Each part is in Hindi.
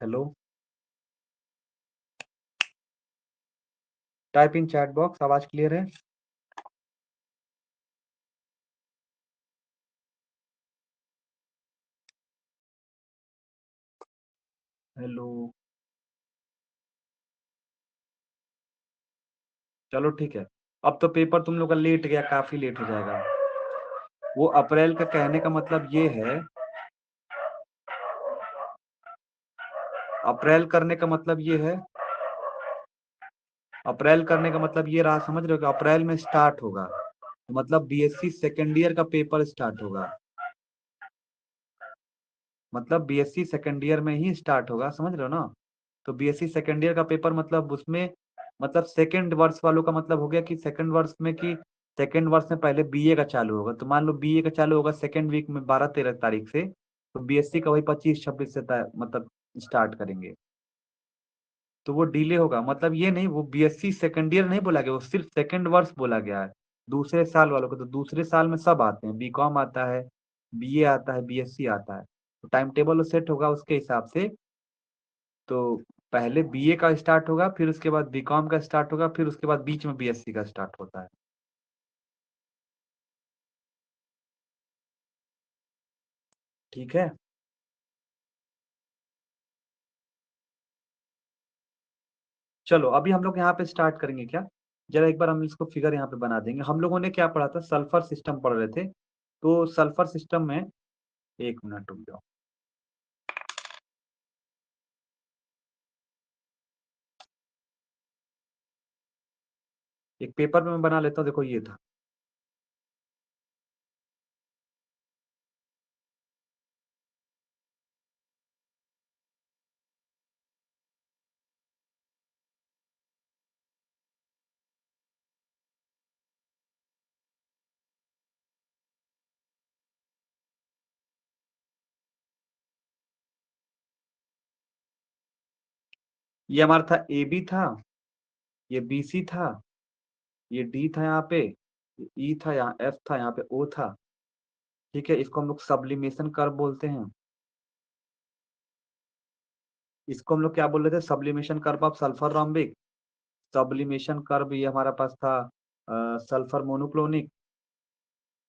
Hello, type in chat box, आवाज क्लियर है? हेलो, चलो ठीक है। अब तो पेपर तुम लोग का लेट गया, काफी लेट हो जाएगा। वो अप्रैल का कहने का मतलब ये है, अप्रैल करने का मतलब ये है, अप्रैल करने का मतलब ये रहा, समझ रहे हो कि अप्रैल में स्टार्ट होगा, मतलब बीएससी सेकेंड ईयर का पेपर स्टार्ट होगा, मतलब बीएससी सेकेंड ईयर में ही स्टार्ट होगा, समझ रहे हो ना? तो बीएससी सेकेंड ईयर का पेपर मतलब उसमें, मतलब सेकेंड वर्ष वालों का मतलब हो गया कि सेकेंड वर्ष में, कि सेकेंड वर्ष में पहले बीए का चालू होगा, तो मान लो बीए का चालू होगा सेकेंड वीक में 12-13 तारीख से, तो बीएससी का वही 25-26 से मतलब स्टार्ट करेंगे। तो वो डिले होगा, मतलब ये नहीं, वो बीएससी सेकेंड ईयर नहीं बोला गया, वो सिर्फ सेकेंड वर्ष बोला गया है। दूसरे साल वालों को, तो दूसरे साल में सब आते हैं, बीकॉम आता है, बीए आता है, बीएससी आता है, तो टाइम टेबल सेट होगा उसके हिसाब से। तो पहले बीए का स्टार्ट होगा, फिर उसके बाद बीकॉम का स्टार्ट होगा, फिर उसके बाद बीच में बीएससी का स्टार्ट होता है। ठीक है, चलो अभी हम लोग यहाँ पे स्टार्ट करेंगे क्या? जरा एक बार हम इसको फिगर यहाँ पे बना देंगे। हम लोगों ने क्या पढ़ा था, सल्फर सिस्टम पढ़ रहे थे। तो सल्फर सिस्टम में, एक मिनट रुक जाओ, एक पेपर में मैं बना लेता हूँ, देखो ये था। ये हमारा था, ए बी था, ये बी सी था, ये डी था यहाँ पे, ई था, यहाँ एफ था, यहाँ पे ओ था। ठीक है, इसको हम लोग सब्लिमेशन कर्व बोलते हैं। इसको हम लोग क्या बोल रहे थे, sublimation curve of sulphur rhombic. Sublimation curve ये हमारा पास था सल्फर मोनोक्लोनिक।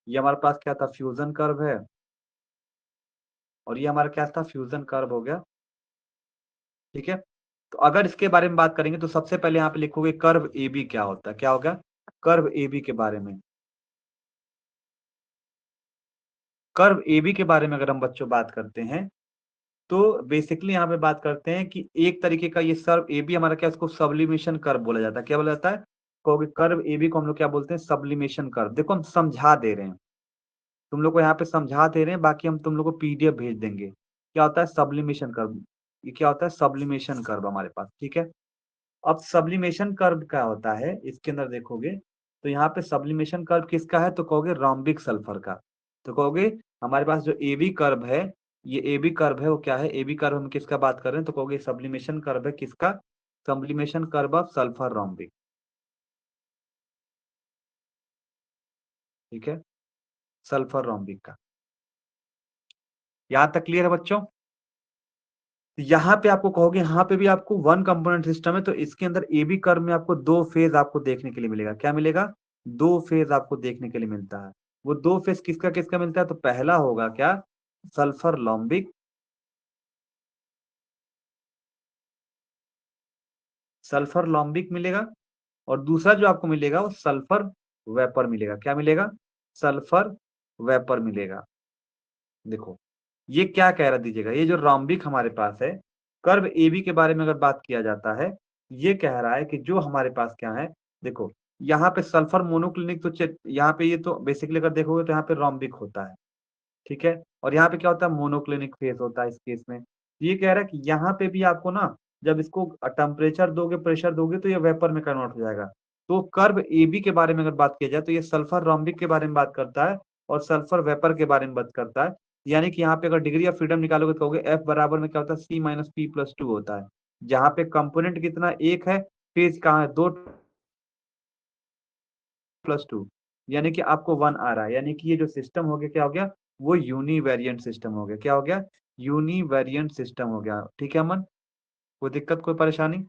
ये हमारे पास क्या था, फ्यूजन कर्व है। और ये हमारा क्या था, फ्यूजन कर्व हो गया। ठीक है, तो अगर इसके बारे में बात करेंगे तो सबसे पहले यहाँ पे लिखोगे कर्व ए बी क्या होता है, क्या होगा, कर्व ए बी के बारे में। कर्व ए बी के बारे में अगर हम बच्चों बात करते हैं, तो बेसिकली यहाँ पे बात करते हैं कि एक तरीके का ये सर्व ए बी हमारा क्या, इसको सब्लिमेशन कर्व बोला जाता है। क्या बोला जाता है, कहोगे कर्व ए बी को हम लोग क्या बोलते हैं, सब्लिमेशन कर्व। देखो हम समझा दे रहे हैं, तुम लोग को यहाँ पे समझा दे रहे हैं, बाकी हम तुम लोग को पीडीएफ भेज देंगे। क्या होता है सब्लिमेशन कर्व, ये क्या होता है, सब्लिमेशन कर्व हमारे पास। ठीक है, अब सब्लिमेशन कर्व क्या होता है, इसके अंदर देखोगे तो यहाँ पे सब्लिमेशन कर्व किसका है, तो कहोगे रोम्बिक सल्फर का। तो कहोगे हमारे पास जो ए बी कर्व है, ये ए बी कर्व है, वो क्या है, ए बी कर्व हम किसका बात कर रहे हैं, तो कहोगे सब्लिमेशन कर्व है किसका, sublimation curve of sulphur rhombic. ठीक है, सल्फर रोम्बिक का। यहाँ तक क्लियर है बच्चों? यहाँ पे आपको कहोगे, यहाँ पे भी आपको वन कंपोनेंट सिस्टम है, तो इसके अंदर ए बी कर्व में आपको दो फेज आपको देखने के लिए मिलेगा। क्या मिलेगा, दो फेज आपको देखने के लिए मिलता है। वो दो फेज किसका किसका मिलता है, तो पहला होगा क्या, सल्फर लॉम्बिक, सल्फर लॉम्बिक मिलेगा। और दूसरा जो आपको मिलेगा वो सल्फर वेपर मिलेगा। क्या मिलेगा, सल्फर वेपर मिलेगा। देखो ये क्या कह रहा दीजिएगा, ये जो रोम्बिक हमारे पास है, कर्व ए बी के बारे में अगर बात किया जाता है, ये कह रहा है कि जो हमारे पास क्या है, देखो यहाँ पे सल्फर मोनोक्लिनिक, तो यहाँ पे ये तो बेसिकली अगर देखोगे तो यहाँ पे रोम्बिक होता है। ठीक है, और यहाँ पे क्या होता है, मोनोक्लिनिक फेज होता है इस केस में। ये कह रहा है कि यहाँ पे भी आपको ना, जब इसको टेम्परेचर दोगे, प्रेशर दोगे, तो ये वेपर में कन्वर्ट हो जाएगा। तो कर्व ए बी के बारे में अगर बात किया जाए, तो ये सल्फर रोम्बिक के बारे में बात करता है, और सल्फर वेपर के बारे में बात करता है। यानी कि यहाँ पे अगर डिग्री ऑफ फ्रीडम निकालोगे तो कहोगे एफ बराबर में क्या होता है, C minus P plus to होता है। जहाँ पे कंपोनेंट कितना, एक है, फेज कहाँ है, दो प्लस टू, यानी कि आपको वन आ रहा है। यानी कि ये जो सिस्टम हो गया, क्या हो गया, वो यूनिवेरिएंट सिस्टम हो गया। क्या हो गया, यूनिवेरिएंट सिस्टम हो गया। ठीक है अमन, कोई दिक्कत, कोई परेशानी?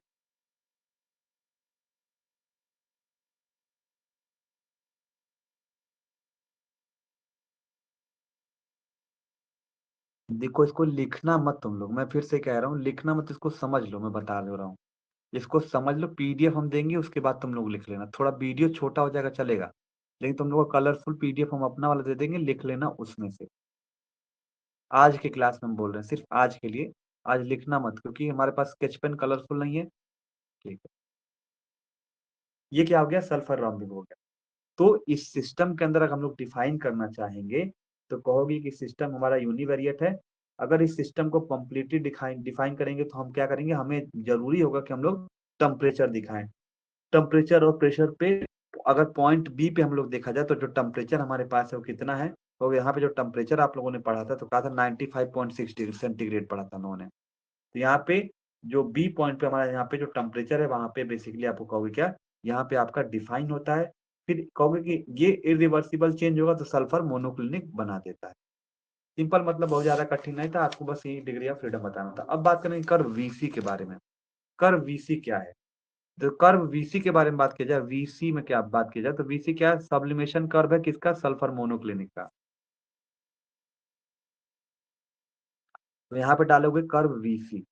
देखो, इसको लिखना मत तुम लोग, मैं फिर से कह रहा हूँ, लिखना मत, इसको समझ लो, मैं बता दे रहा हूँ। इसको समझ लो, पीडीएफ हम देंगे, उसके बाद तुम लोग लिख लेना। थोड़ा वीडियो छोटा हो जाएगा चलेगा, लेकिन तुम लोग को कलरफुल पीडीएफ हम अपना वाला दे देंगे, लिख लेना उसमें से। आज के क्लास में हम बोल रहे हैं, सिर्फ आज के लिए। आज लिखना मत, क्योंकि हमारे पास स्केच पेन कलरफुल नहीं है। ठीक है, ये क्या हो गया? सल्फर रॉम्बिंग हो गया। तो इस सिस्टम के अंदर अगर हम लोग डिफाइन करना चाहेंगे, तो कहोगे कि सिस्टम हमारा यूनिवेरिएट है। अगर इस सिस्टम को कंप्लीटली डिफाइन करेंगे, तो हम क्या करेंगे? हमें जरूरी होगा कि हम लोग टेम्परेचर दिखाएं। टेम्परेचर और प्रेशर पे, अगर पॉइंट बी पे हम लोग देखा जाए, तो जो टेम्परेचर हमारे पास है वो कितना है? तो यहाँ पे जो टेम्परेचर आप लोगों ने पढ़ा था, तो कहा था 95.6 डिग्री सेंटीग्रेड पढ़ा था हम लोगों ने। तो यहाँ पे जो बी पॉइंट पे हमारा यहाँ पे जो टेम्परेचर है, वहां पे बेसिकली आपको कहोगे क्या? यहाँ पे आपका डिफाइन होता है। फिर कहोगे कि ये इरिवर्सिबल चेंज होगा, तो सल्फर मोनोक्लिनिक बना देता है। सिंपल, मतलब बहुत ज्यादा कठिन नहीं था, आपको बस ये डिग्री ऑफ फ्रीडम बताना था। अब बात करेंगे कर्व वीसी के बारे में। कर्व वीसी क्या है? तो कर्व वीसी के बारे में बात की जाए, वीसी में क्या बात की जाए, तो वीसी क्या है? सब्लिमेशन कर्व है, किसका? सल्फर मोनोक्लिनिक का। तो यहाँ पे डालोगे कर्व वीसी,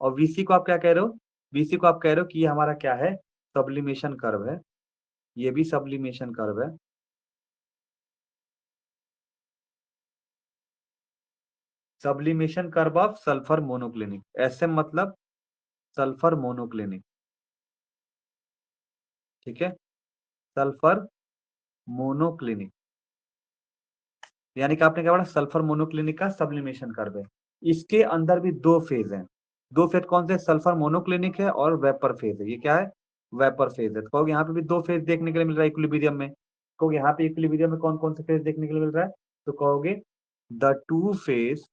और वीसी को आप क्या कह रहे हो? वीसी को आप कह रहे हो कि ये हमारा क्या है? सब्लिमेशन कर्व है। ये भी सब्लिमेशन कर्व है। Sublimation curve of sulphur monoclinic, SM मतलब सल्फर मोनोक्लिनिक। ठीक है, सल्फर मोनोक्लिनिक, यानी कि आपने क्या पढ़ा? सल्फर मोनोक्लिनिक का सब्लिमेशन कर्व है। इसके अंदर भी दो फेज हैं। दो फेज कौन से? सल्फर मोनोक्लिनिक है और वेपर फेज है। ये क्या है? वेपर फेज है। तो कहोगे यहाँ पे भी दो फेज देखने के लिए मिल रहा है इक्विलिब्रियम में। कहोगे यहाँ पे इक्विलिब्रियम में कौन कौन से फेज देखने के लिए मिल रहा है? तो कहोगे the two phase,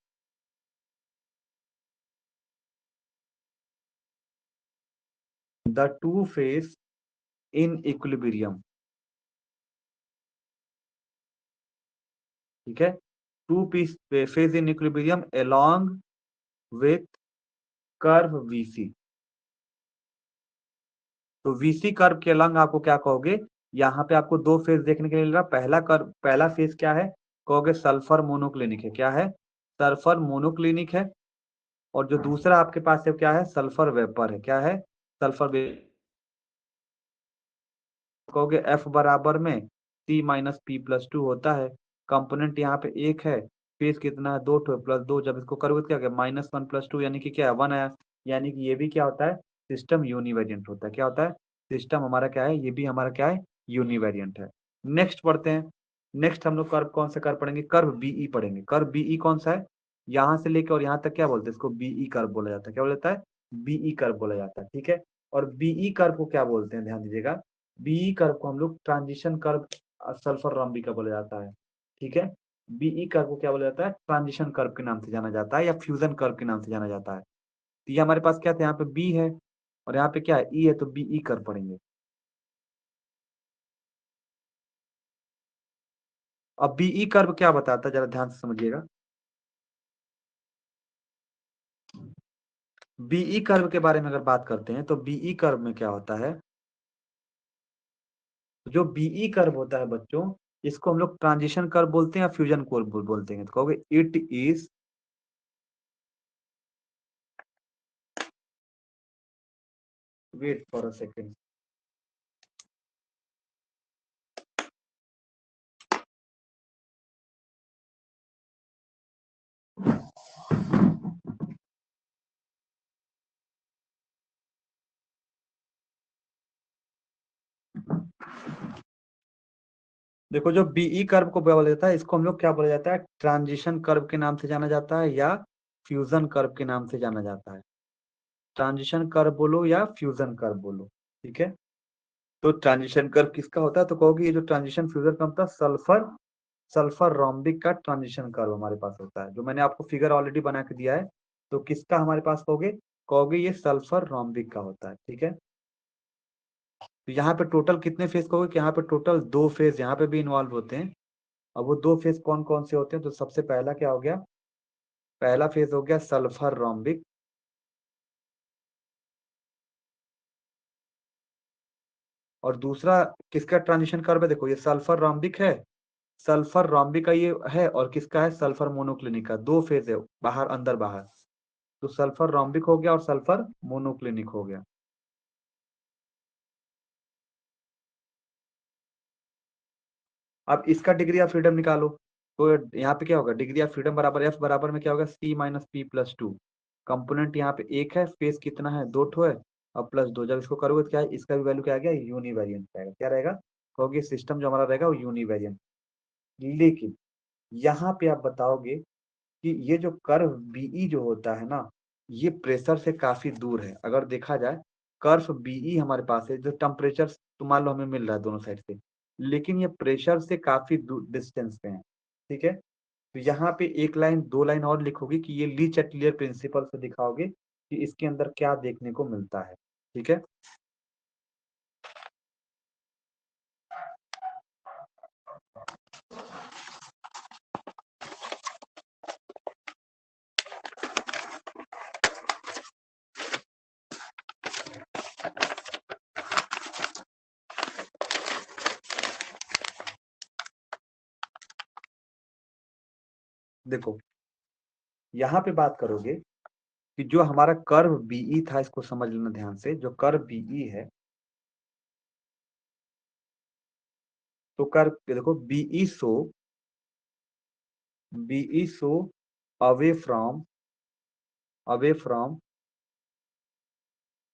the two phase in equilibrium. ठीक है, two piece phase in equilibrium along with curve VC. तो वीसी कर्व के अलंग आपको क्या कहोगे? यहाँ पे आपको दो फेज देखने के लिए मिल रहा है। पहला कर्व, पहला फेज क्या है? कहोगे सल्फर मोनोक्लिनिक है। क्या है? सल्फर मोनोक्लिनिक है। और जो दूसरा आपके पास है क्या है? सल्फर वेपर है। क्या है? Sulphur vapour. कहोगे एफ बराबर में सी माइनस पी प्लस टू होता है। कंपोनेंट यहाँ पे एक है, फेज कितना है? दो ठो प्लस दो, जब इसको करोगे तो क्या माइनस वन प्लस टू, यानी कि क्या है? वन आया। यानी कि ये भी क्या होता है? सिस्टम यूनिवेरिएंट होता है। क्या होता है? सिस्टम हमारा क्या है? ये भी हमारा क्या है? यूनिवेरिएंट है। नेक्स्ट पढ़ते हैं। नेक्स्ट हम लोग कर्व कौन सा कर्व पढ़ेंगे? कर्व बीई पढ़ेंगे। कर्व बीई कौन सा है? यहाँ से लेकर और यहाँ तक क्या बोलते हैं? इसको बीई कर्व बोला जाता है। क्या बोला जाता है? बीई कर्व बोला जाता है। ठीक है, और बीई कर्व को क्या बोलते हैं? ध्यान दीजिएगा, बीई कर्व को हम लोग ट्रांजिशन कर्व सल्फर रॉम्बी का बोला जाता है। ठीक है, बीई कर्व को क्या बोला जाता है? ट्रांजिशन कर्व के नाम से जाना जाता है, या फ्यूजन कर्व के नाम से जाना जाता है। तो ये हमारे पास क्या था? यहाँ पे बी है, और यहाँ पे क्या है? ई है, तो बीई कर्व पढ़ेंगे। अब बीई कर्व क्या बताता है, जरा ध्यान से समझिएगा। बीई कर्व के बारे में अगर बात करते हैं, तो बीई कर्व में क्या होता है? जो बीई कर्व होता है बच्चों, इसको हम लोग ट्रांजिशन कर्व बोलते हैं या फ्यूजन कर्व बोलते हैं? तो कहोगे it is, wait for a second. देखो, जो बीई कर्व को बोला जाता है, इसको हम लोग क्या बोला जाता है? ट्रांजिशन कर्व के नाम से जाना जाता है, या फ्यूजन कर्व के नाम से जाना जाता है। ट्रांजिशन कर्व बोलो या फ्यूजन कर्व बोलो। ठीक है, तो ट्रांजिशन कर्व किसका होता है? तो कहोगे ये जो ट्रांजिशन फ्यूजन कर्व था, सल्फर सल्फर रोम्बिक का ट्रांजिशन कर्व हमारे पास होता है, जो मैंने आपको फिगर ऑलरेडी बना के दिया है। तो किसका हमारे पास कहोगे? कहोगे ये सल्फर रोम्बिक का होता है। ठीक है, तो यहाँ पे टोटल कितने फेज कहोगे? कि यहाँ पे टोटल दो फेज यहाँ पे भी इन्वॉल्व होते हैं। अब वो दो फेज कौन कौन से होते हैं? तो सबसे पहला क्या हो गया? पहला फेज हो गया सल्फर रोम्बिक, और दूसरा किसका ट्रांजिशन कर्व है, देखो ये सल्फर रोम्बिक है, सल्फर रोम्बिक का ये है, और किसका है, सल्फर मोनोक्लिनिक का। 2 फेज है, बाहर अंदर बाहर। तो सल्फर रोम्बिक हो गया और सल्फर मोनोक्लिनिक हो गया। अब इसका डिग्री ऑफ फ्रीडम निकालो। तो यहाँ पे क्या होगा, डिग्री ऑफ फ्रीडम बराबर एफ बराबर में क्या होगा, C minus P plus two. Component यहाँ पे एक है, फेस कितना है, 2 ठो है, और प्लस 2। जब इसको करोगे तो क्या है, इसका भी वैल्यू क्या आ गया, यूनिवेरिएंट आएगा। क्या रहेगा, कहोगे सिस्टम जो हमारा रहेगा वो यूनिवेरिएंट। लेकिन यहाँ पे आप बताओगे कि ये जो कर्व बीई जो होता है ना, ये प्रेशर से काफी दूर है। अगर देखा जाए कर्व बीई हमारे पास है, जो टेम्परेचर तो मान लो हमें मिल रहा है दोनों साइड से, लेकिन ये प्रेशर से काफी दूर डिस्टेंस पे है। ठीक है, तो यहाँ पे एक लाइन 2 लाइन और लिखोगे कि ये ली चैटलियर प्रिंसिपल से दिखाओगे कि इसके अंदर क्या देखने को मिलता है। ठीक है, देखो यहाँ पे बात करोगे कि जो हमारा कर्व बीई था, इसको समझ लेना ध्यान से। जो कर्व बीई है, तो कर्व देखो BE so away from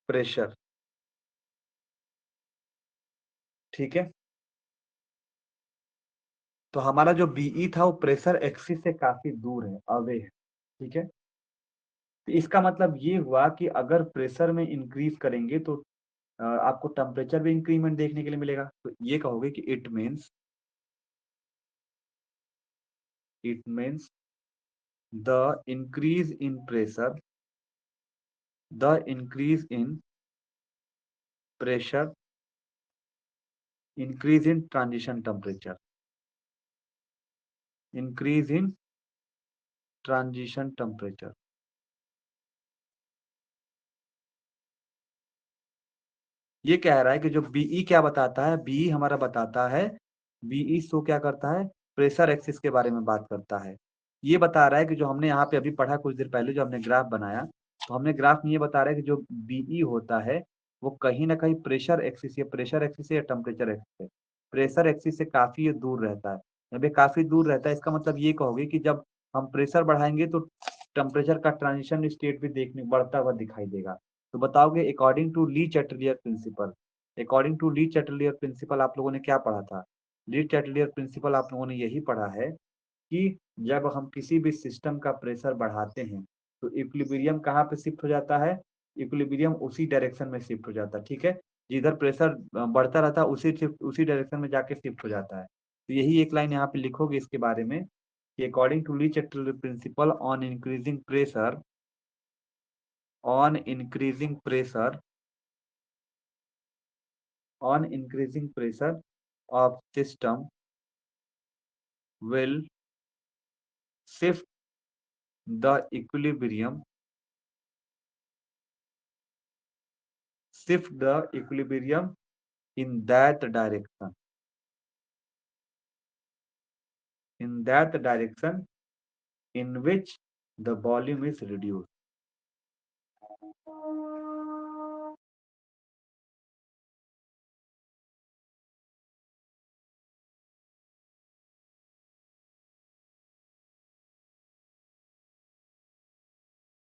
pressure. ठीक है, तो हमारा जो बीई था वो प्रेशर एक्सिस से काफी दूर है, अवे है। ठीक है, तो इसका मतलब ये हुआ कि अगर प्रेशर में इंक्रीज करेंगे तो आपको टेम्परेचर भी इंक्रीमेंट देखने के लिए मिलेगा। तो ये कहोगे कि it means the increase in pressure the increase in transition temperature increase in transition temperature. ये कह रहा है कि जो बीई क्या बताता है, बीई हमारा बताता है, बीई शो क्या करता है, प्रेशर एक्सिस के बारे में बात करता है। ये बता रहा है कि जो हमने यहाँ पे अभी पढ़ा कुछ देर पहले, जो हमने ग्राफ बनाया, तो हमने ग्राफ में ये बता रहा है कि जो बीई होता है वो कहीं ना कहीं प्रेशर एक्सिस या टेम्परेचर एक्सिस है, प्रेशर एक्सिस से काफी ये दूर रहता है। यहाँ पे काफी दूर रहता है, इसका मतलब ये कहोगे कि जब हम प्रेशर बढ़ाएंगे तो टेम्परेचर का ट्रांजिशन स्टेट भी देखने बढ़ता हुआ दिखाई देगा। तो बताओगे according to Le Chatelier principle आप लोगों ने क्या पढ़ा था। ली चैटलियर प्रिंसिपल आप लोगों ने यही पढ़ा है कि जब हम किसी भी सिस्टम का प्रेशर बढ़ाते हैं तो इक्विलिब्रियम कहाँ पे शिफ्ट हो जाता है, इक्विलिब्रियम उसी डायरेक्शन में शिफ्ट हो जाता है। ठीक है, जिधर प्रेशर बढ़ता रहता है उसी डायरेक्शन में जाके शिफ्ट हो जाता है। तो यही एक लाइन यहाँ पे लिखोगे इसके बारे में कि according to Le Chatelier principle on increasing pressure on increasing pressure of system will shift the equilibrium in that direction in which the volume is reduced।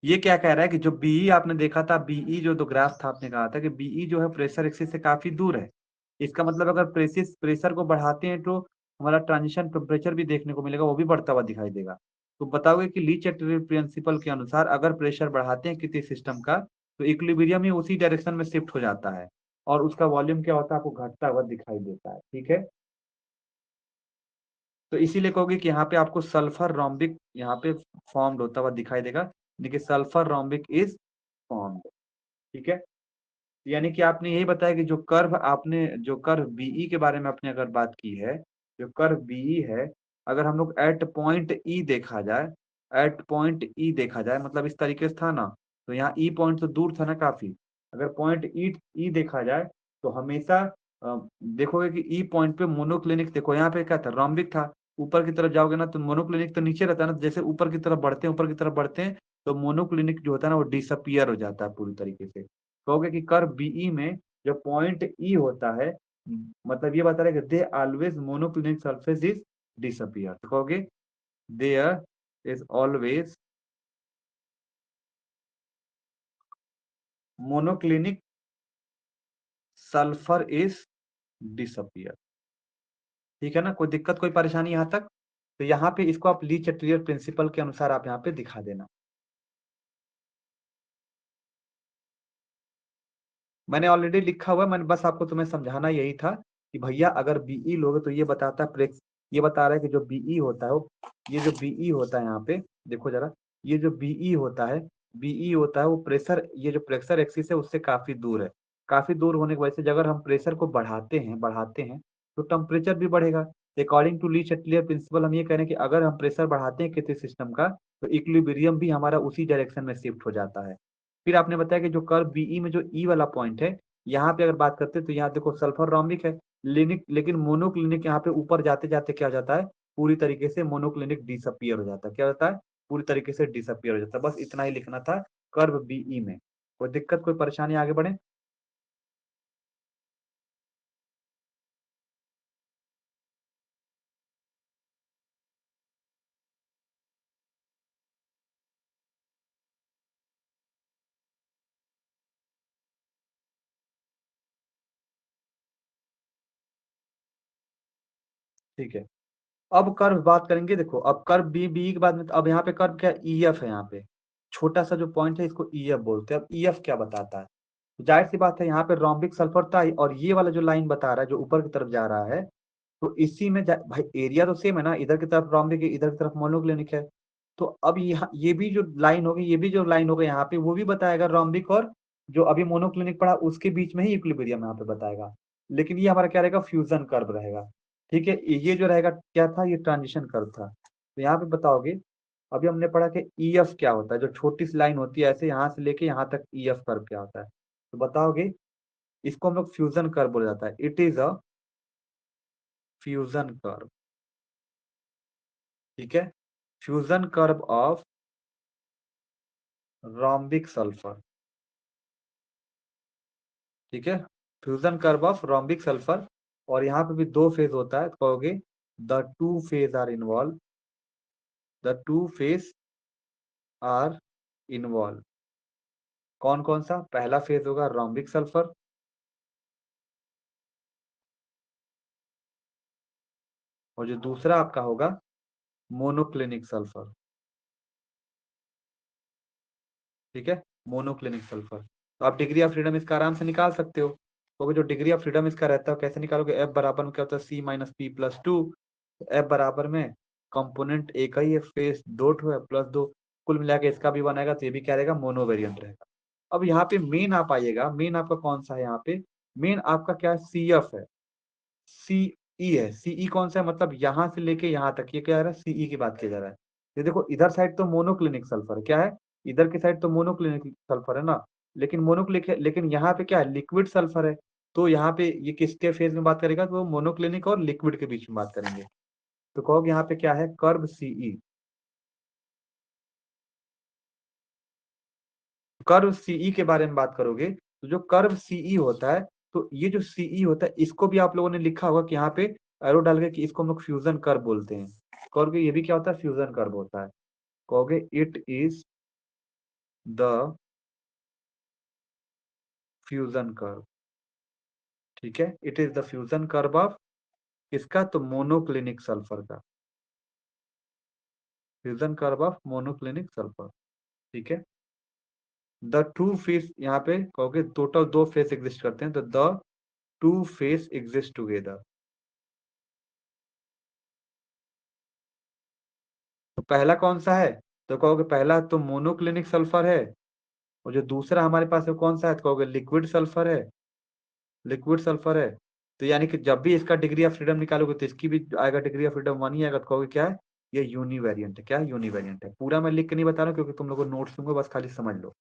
ये क्या कह रहा है कि जो बीई आपने देखा था, बीई जो दो ग्राफ था, आपने कहा था कि बीई जो है प्रेशर एक्सिस से काफी दूर है। इसका मतलब अगर प्रेशर को बढ़ाते हैं तो हमारा ट्रांजिशन टेम्परेचर भी देखने को मिलेगा, वो भी बढ़ता हुआ दिखाई देगा। तो बताओगे कि ली चैटलियर प्रिंसिपल के अनुसार अगर प्रेशर बढ़ाते हैं किसी सिस्टम का तो इक्विलिब्रियम ही उसी डायरेक्शन में शिफ्ट हो जाता है और उसका वॉल्यूम क्या होता है, आपको घटता हुआ दिखाई देता है। ठीक है, तो इसीलिए कहोगे कि यहाँ पे आपको सल्फर रोम्बिक यहाँ पे फॉर्म्ड होता हुआ दिखाई देगा। देखिए सल्फर रोम्बिक इज फॉर्म्ड। ठीक है, यानी कि आपने यही बताया कि जो कर्व बीई के बारे में आपने अगर बात की है, जो कर्व बीई है, अगर हम लोग एट पॉइंट ई देखा जाए मतलब इस तरीके से था ना, तो यहाँ ई पॉइंट तो दूर था ना काफी। अगर पॉइंट ई ई देखा जाए तो हमेशा देखोगे कि ई पॉइंट पे मोनोक्लिनिक देखो यहाँ पे क्या था रोम्बिक था, ऊपर की तरफ जाओगे ना तो मोनोक्लिनिक तो नीचे रहता है ना, जैसे ऊपर की तरफ बढ़ते हैं तो मोनोक्लिनिक जो होता है ना वो डिसअपियर हो जाता है पूरी तरीके से। कहोगे कि कर्व बीई में जो पॉइंट ई होता है, मतलब ये बता रहा है कि they always monoclinic surface is disappear. तो कहोगे there is always monoclinic sulphur is disappear. ठीक है ना, कोई दिक्कत कोई परेशानी यहाँ तक? तो यहाँ पे इसको आप ली चैटलियर प्रिंसिपल के अनुसार आप यहाँ पे दिखा देना। मैंने ऑलरेडी लिखा हुआ है, मैंने बस आपको तुम्हें समझाना यही था कि भैया अगर बीई लोगे तो ये बताता है प्रेक्स, ये बता रहा है कि जो बीई होता है वो, ये जो बीई होता है यहाँ पे देखो जरा, ये जो बीई होता है, बीई होता है वो प्रेशर, ये जो प्रेशर एक्सिस है उससे काफी दूर है। काफी दूर होने की वजह से अगर हम प्रेशर को बढ़ाते हैं तो टेम्परेचर भी बढ़ेगा। According to Le Chatelier principle हम ये कह रहे हैं कि अगर हम प्रेशर बढ़ाते हैं किसी सिस्टम का तो इक्विलिब्रियम भी हमारा उसी डायरेक्शन में शिफ्ट हो जाता है। फिर आपने बताया कि जो कर्व बीई में जो ई वाला पॉइंट है, यहाँ पे अगर बात करते हैं तो यहाँ देखो सल्फर रोम्बिक है, लेकिन मोनोक्लिनिक यहाँ पे ऊपर जाते जाते क्या हो जाता है, पूरी तरीके से मोनोक्लिनिक डिसअपियर हो जाता है। क्या होता है? पूरी तरीके से डिसअपियर हो जाता है। बस इतना ही लिखना था कर्व बीई में। कोई दिक्कत कोई परेशानी, आगे बढ़े? ठीक है, अब कर्व बात करेंगे। देखो अब कर्व बी बी के बाद में अब यहाँ पे कर्व क्या ई एफ है, यहाँ पे छोटा सा जो पॉइंट है इसको ई एफ बोलते हैं। अब ई एफ क्या बताता है? तो जाहिर सी बात है यहाँ पे रोम्बिक सल्फर था और ये वाला जो लाइन बता रहा है जो ऊपर की तरफ जा रहा है, तो इसी में भाई एरिया तो सेम है ना, इधर की तरफ रोम्बिक है इधर की तरफ मोनोक्लिनिक है। तो अब यहाँ ये भी जो लाइन होगी, ये भी जो लाइन होगा यहाँ पे वो भी बताएगा रोम्बिक और जो अभी मोनोक्लिनिक पड़ा उसके बीच में ही इक्विलिब्रियम यहाँ पे बताएगा। लेकिन ये हमारा क्या रहेगा, फ्यूजन कर्व रहेगा। ठीक है, ये जो रहेगा क्या था, ये ट्रांजिशन कर्व था। तो यहाँ पे बताओगे, अभी हमने पढ़ा कि ई एफ क्या होता है, जो छोटी सी लाइन होती है ऐसे यहाँ से लेके यहाँ तक ई एफ कर्व क्या होता है। तो बताओगे, इसको हम लोग फ्यूजन कर्व बोला जाता है। It is a fusion curve. ठीक है, fusion curve of rhombic sulphur. ठीक है, fusion curve of rhombic sulphur. और यहाँ पे भी दो फेज होता है, तो कहोगे the two phase are involve, the two phase are involve. कौन कौन सा? पहला फेज होगा रोम्बिक सल्फर, और जो दूसरा आपका होगा मोनोक्लिनिक सल्फर। ठीक है, मोनोक्लिनिक सल्फर। तो आप डिग्री ऑफ फ्रीडम इसका आराम से निकाल सकते हो, क्योंकि जो डिग्री ऑफ फ्रीडम इसका रहता है कैसे निकालोगे, एफ बराबर में क्या होता है, C minus P plus two. F बराबर में कंपोनेंट एक ही है, फेस दो ठो है प्लस दो, कुल मिला के इसका भी बनाएगा तो ये भी क्या रहेगा, मोनो वेरिएंट रहेगा। अब यहाँ पे मेन आप आइएगा, मेन आपका कौन सा है यहाँ पे, मेन आपका क्या है, सी एफ है, सीई है। सीई कौन सा है, मतलब यहाँ से लेके यहाँ तक ये क्या है, सीई की बात किया जा रहा है। ये देखो इधर साइड तो मोनोक्लिनिक सल्फर क्या है, इधर की साइड तो मोनोक्लिनिक सल्फर है ना, लेकिन मोनोक्लिनिक है, लेकिन यहाँ पे क्या है, लिक्विड सल्फर है। तो यहाँ पे ये किसके फेज में बात करेगा, तो वो मोनोक्लिनिक और लिक्विड के बीच में बात करेंगे। तो कहोगे यहाँ पे क्या है, कर्व सीई। कर्व सीई के बारे में बात करोगे तो जो कर्व सीई होता है, तो ये जो सीई होता है इसको भी आप लोगों ने लिखा होगा कि यहाँ पे एरो डाल के कि इसको हम लोग फ्यूजन कर्व बोलते हैं। कहोगे ये भी क्या होता है, फ्यूजन कर्व होता है। कहोगे it is the fusion curve. ठीक है, it is the fusion curve of किसका, तो मोनोक्लिनिक सल्फर का, fusion curve of monoclinic sulphur. ठीक है, द टू फेस, यहाँ पे कहोगे टोटल दो फेस एग्जिस्ट करते हैं, तो the two face exist together. तो पहला कौन सा है, तो कहोगे पहला तो मोनोक्लिनिक सल्फर है, और जो दूसरा हमारे पास है कौन सा है, तो कहोगे लिक्विड सल्फर है, लिक्विड सल्फर है। तो यानी कि जब भी इसका डिग्री ऑफ फ्रीडम निकालोगे तो इसकी भी आएगा डिग्री ऑफ फ्रीडम वन ही आएगा। तो कहोगे क्या है, ये यूनिवेरिएंट है। क्या है, यूनिवेरिएंट है। पूरा मैं लिख के नहीं बता रहा हूँ क्योंकि तुम लोगों को नोट्स दूंगा, बस खाली समझ लो।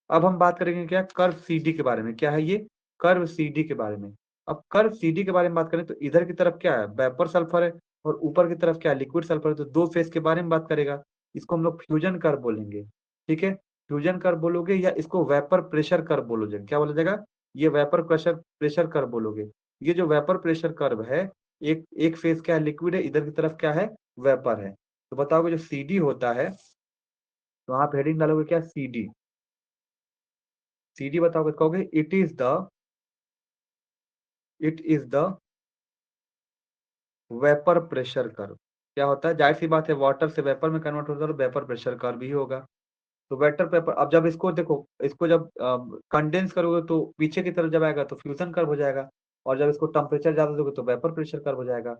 अब हम बात करेंगे क्या, कर्व सी डी के बारे में। क्या है ये, कर्व सी डी के बारे में। अब कर्व सीडी के बारे में बात करें तो इधर की तरफ क्या है, वेपर सल्फर है, और ऊपर की तरफ क्या है, लिक्विड सल्फर है, तो दो फेज के बारे में बात करेगा। इसको हम लोग फ्यूजन कर्व बोलेंगे। ठीक है, फ्यूजन कर्व बोलोगे या इसको वेपर प्रेशर कर्व बोलोगे, क्या बोला जाएगा, ये वेपर प्रेशर प्रेशर कर्व बोलोगे। ये जो वेपर प्रेशर कर्व है, एक एक फेज क्या है, लिक्विड है, इधर की तरफ क्या है, वेपर है। तो बताओगे जो सीडी होता है, तो आप हेडिंग डालोगे क्या, सीडी। सीडी बताओगे, कहोगे it is the vapour pressure curve. क्या होता है, जाहिर सी बात है, वाटर से वेपर में कन्वर्ट होता है तो वेपर प्रेशर कर्व भी होगा। तो वेटर पेपर, अब जब इसको देखो, इसको जब कंडेंस करोगे तो पीछे की तरफ जब आएगा तो फ्यूजन कर्व हो जाएगा, और जब इसको टेम्परेचर ज्यादा दोगे तो वेपर प्रेशर कर्व हो जाएगा।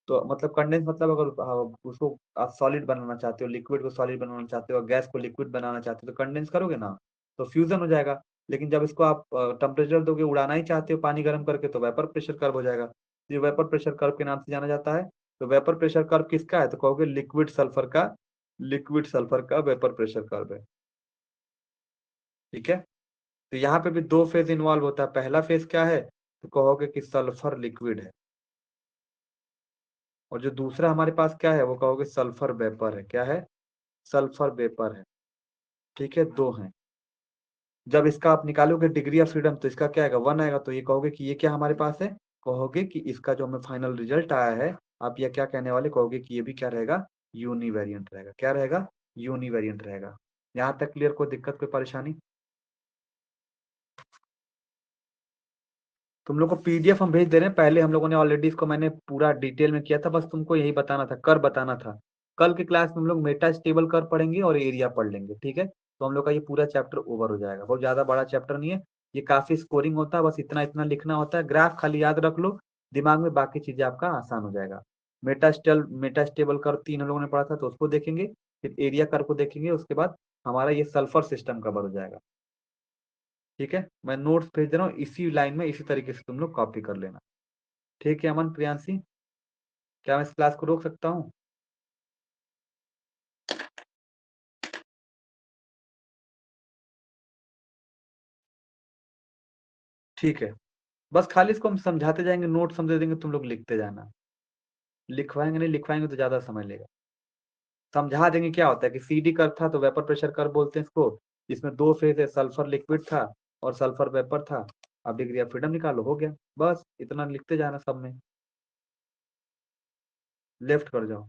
तो मतलब कंडेंस मतलब अगर उसको आप सॉलिड बनाना चाहते हो, लिक्विड को सॉलिड बनाना चाहते हो, गैस को लिक्विड बनाना चाहते हो, तो कंडेंस करोगे ना, तो फ्यूजन हो जाएगा। लेकिन जब इसको आप टेम्परेचर दोगे, उड़ाना ही चाहते हो पानी गर्म करके, तो वेपर प्रेशर कर्व हो जाएगा। ये वेपर प्रेशर कर्व के नाम से जाना जाता है। तो वेपर प्रेशर कर्व किसका है, तो कहोगे लिक्विड सल्फर का वेपर प्रेशर कर्व है। ठीक है, तो यहाँ पे भी दो फेज इन्वॉल्व होता है। पहला फेज क्या है, तो कहोगे कि सल्फर लिक्विड है, और जो दूसरा हमारे पास क्या है, वो कहोगे सल्फर वेपर है। क्या है, सल्फर वेपर है। ठीक है, दो हैं। जब इसका आप निकालोगे डिग्री ऑफ फ्रीडम, तो इसका क्या आएगा, 1 आएगा, तो ये कहोगे कि ये क्या हमारे पास है, कहोगे कि इसका जो हमें फाइनल रिजल्ट आया है, आप ये क्या कहने वाले, कहोगे कि ये भी क्या रहेगा, यूनिवेरिएंट रहेगा। क्या रहेगा, यूनिवेरिएंट रहेगा। यहाँ तक क्लियर, कोई दिक्कत कोई परेशानी। तुम लोग को पीडीएफ हम भेज दे रहे हैं, पहले हम लोगों ने ऑलरेडी इसको, मैंने पूरा डिटेल में किया था, बस तुमको यही बताना था, कर बताना था। कल की क्लास में हम लोग मेटा स्टेबल कर पढ़ेंगे और एरिया पढ़ लेंगे। ठीक है, तो हम लोग का ये पूरा चैप्टर ओवर हो जाएगा। बहुत ज्यादा बड़ा चैप्टर नहीं है, ये काफी स्कोरिंग होता है, बस इतना इतना लिखना होता है, ग्राफ खाली याद रख लो दिमाग में, बाकी चीजें आपका आसान हो जाएगा। मेटा स्टेबल कर 3 हम लोगों ने पढ़ा था, तो उसको देखेंगे, फिर एरिया कर को देखेंगे, उसके बाद हमारा ये सल्फर सिस्टम कवर हो जाएगा। ठीक है, मैं नोट्स भेज दे रहा हूँ, इसी लाइन में इसी तरीके से तुम लोग कॉपी कर लेना। ठीक है अमन, प्रियांशी, क्या मैं इस क्लास को रोक सकता हूँ। ठीक है, बस खाली इसको हम समझाते जाएंगे, नोट समझे देंगे, तुम लोग लिखते जाना। लिखवाएंगे नहीं, लिखवाएंगे तो ज्यादा समय लेगा। समझा देंगे क्या होता है कि सीडी कर्व था, तो वेपर प्रेशर कर्व बोलते हैं इसको। इसमें दो फेज है, सल्फर लिक्विड था और सल्फर वेपर था। अब डिग्री ऑफ फ्रीडम निकालो, हो गया, बस इतना लिखते जाना सब में। लेफ्ट कर जाओ।